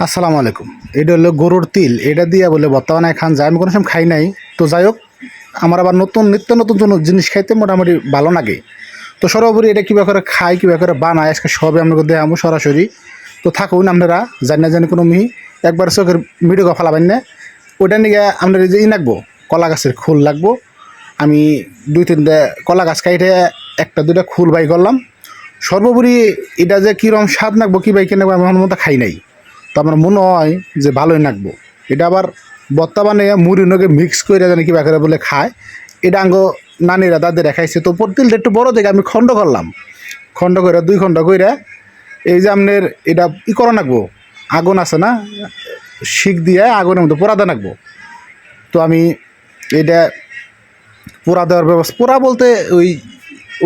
আসসালামু আলাইকুম। এটা হলো গরুর তিল, এটা দিয়ে বলে বর্তমানে খান যায়। আমি কোনো সময় খাই নাই, তো যাই হোক, আমার আবার নিত্য নতুন জিনিস খাইতে মোটামুটি ভালো লাগে। তো সর্বোপরি এটা কীভাবে করে খাই, কীভাবে করে বানায়, আজকে সবে আমরা দেখাবো সরাসরি। তো থাকুন, আপনারা জানি কোনো একবার চোখের ভিডিও ফালাবেন না। ওইটা নিয়ে আপনার যে লাগবো, কলা গাছের খোল লাগবো। আমি 2-3টা কলা গাছ কাইটে 1-2টা খোল বাই করলাম। সর্বোপরি এটা যে কীরকম স্বাদ লাগবো, কী বাই কিনে আমি আমার মতো খাই নাই, তো আমার মনে হয় যে ভালোই লাগবো। এটা আবার বর্তমানে মুড়ির নগে মিক্স করে জানি কী করে বলে খায়। এটা আঙ্গ নানিরা দাদিরা খাইছে। তো তিলটা একটু বড় দেখে আমি খণ্ড করলাম, খণ্ড করে 2 খণ্ড করে এই যে আপনার এটা করা লাগবো, আগুন আছে না, শিক দিয়ে আগুনের মধ্যে পোড়া দেওয়া লাগবো। তো আমি এটা পোড়া দেওয়ার ব্যবস্থা, পোড়া বলতে ওই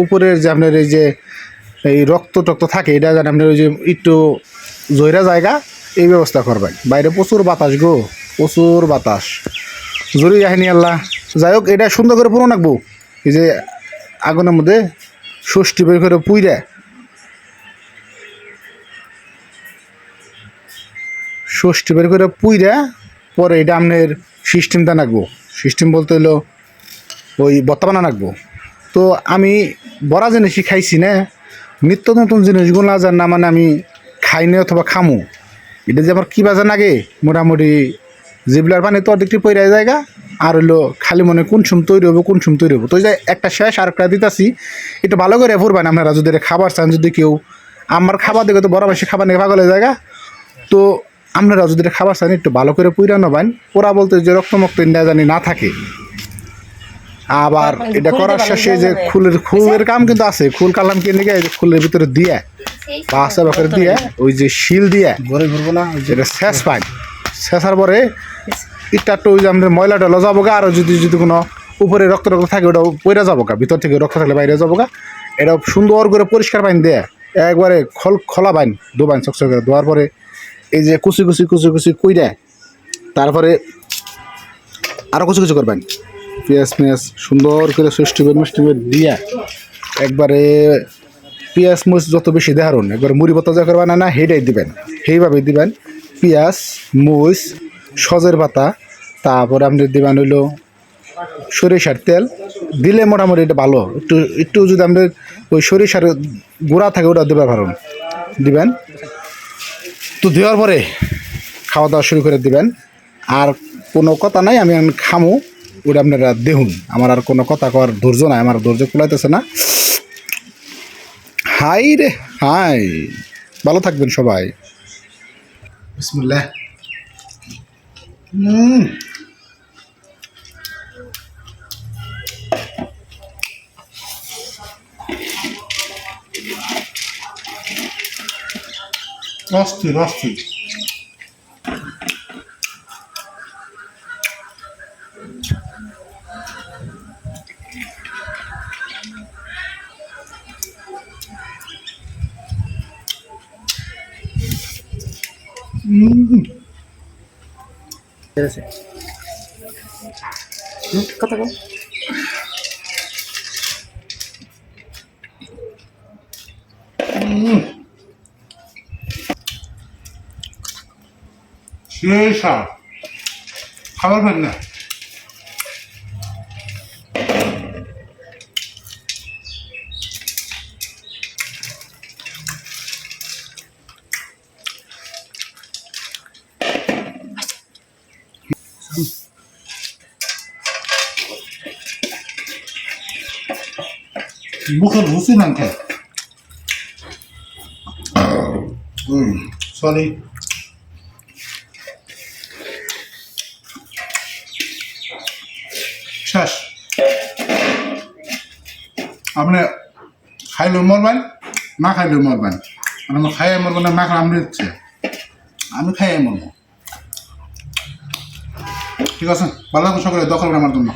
উপরের যে আপনার এই যে এই রক্ত টক্ত থাকে, এটা যেন আপনার ওই যে একটু জয়রা জায়গা এই ব্যবস্থা করবেন। বাইরে প্রচুর বাতাস গো, প্রচুর বাতাস, জরুরি কাহিনী আল্লাহ। যাই হোক, এটা সুন্দর করে পুরো রাখবো। এই যে আগুনের মধ্যে ষষ্ঠী বের করে পুইরা, ষষ্ঠী বের করে পুইরা পরে এটা আপনার সিস্টেমটা রাখবো। সিস্টেম বলতে হলো ওই বর্তমানে রাখবো। তো আমি বড়া জিনিসই খাইছি না, নিত্য নতুন জিনিসগুলো যার না মানে আমি খাইনি অথবা খামু। এটা যে আমার কী বাজার লাগে, মোটামুটি জিবলার পানি তো অর্ধেকটি পইরা জায়গা, আর হইলো খালি মনে কোন সুম তৈরি হবো, কোন সুম তৈরি হবো। তো যে একটা শেষ আর একটা দিতেছি, একটু ভালো করে পড়বেন আপনারা যদি খাবার চান। যদি কেউ আমার খাবার দেখে তো বড় বেশি খাবার নিয়ে পাগলের জায়গা, তো আপনারা যদি খাবার চান একটু ভালো করে পুইরা নেবেন। পোড়া বলতে যে রক্তমক্ত ইন্ডিয়া জানি না থাকে। আবার এটা করার শেষে যে খুলের কাম কিন্তু আছে, খুল কালাম কিনে গিয়ে খুলের ভিতরে দিয়ে বাসা বাকর দিয়ে ওই যে শিল দিয়ে ঘরে ঘুরবো না, যেটা শেষ পাই, শেষার পরে ইটটা একটু ওই যে আমাদের ময়লা টলা যাবো গা। আর যদি কোনো উপরে রক্ত থাকে ওটা পইরা যাবো গা, ভিতর থেকে রক্ত থাকলে বাইরে যাবো গা। এটা সুন্দর করে পরিষ্কার পানি দেয়, একবারে খোলা বাইন দোবাইন চকচক করে দেওয়ার পরে এই যে কুচি কুইরা, তারপরে আরও কুচি করবেন। পেঁয়াজ সুন্দর করে মিষ্টি দিয়া একবারে পেঁয়াজ মরিচ যত বেশি দেখারুন, একবার মুড়ি পাতা যা করবেন না হেটাই দিবেন, সেইভাবে দিবেন। পেঁয়াজ মরিচ সজের পাতা, তারপরে আপনি দিবেন হইলো সরিষার তেল দিলে মোটামুটি এটা ভালো। একটু যদি আমাদের ওই সরিষার গুঁড়া থাকে ওটা দেবার পারুন, দিবেন। তো দেওয়ার পরে খাওয়া দাওয়া শুরু করে দিবেন। আর কোনো কথা নাই, আমি খামু, ওটা আপনারা দেখুন। আমার আর কোনো কথা কওয়ার ধৈর্য নাই, আমার ধৈর্য কুলাইতেছে না। হাই রে হাই, ভালো থাকবেন সবাই। বিসমিল্লাহ। অস্থির অস্থির। কথা বল। সেই স্বাদ, খাবার পান না। মুখের রুচি না খায়। সরি, শেষ। আপনি খাইলেও মরবেন, না খাইলেও মরবেন। আমার খাইয়ে মরবেন না, খাই আমি দিচ্ছে, আমি খাইয়ে মরবো। ঠিক আছে, ভালো থাকুন সকলে, দখল করে আমার জন্য।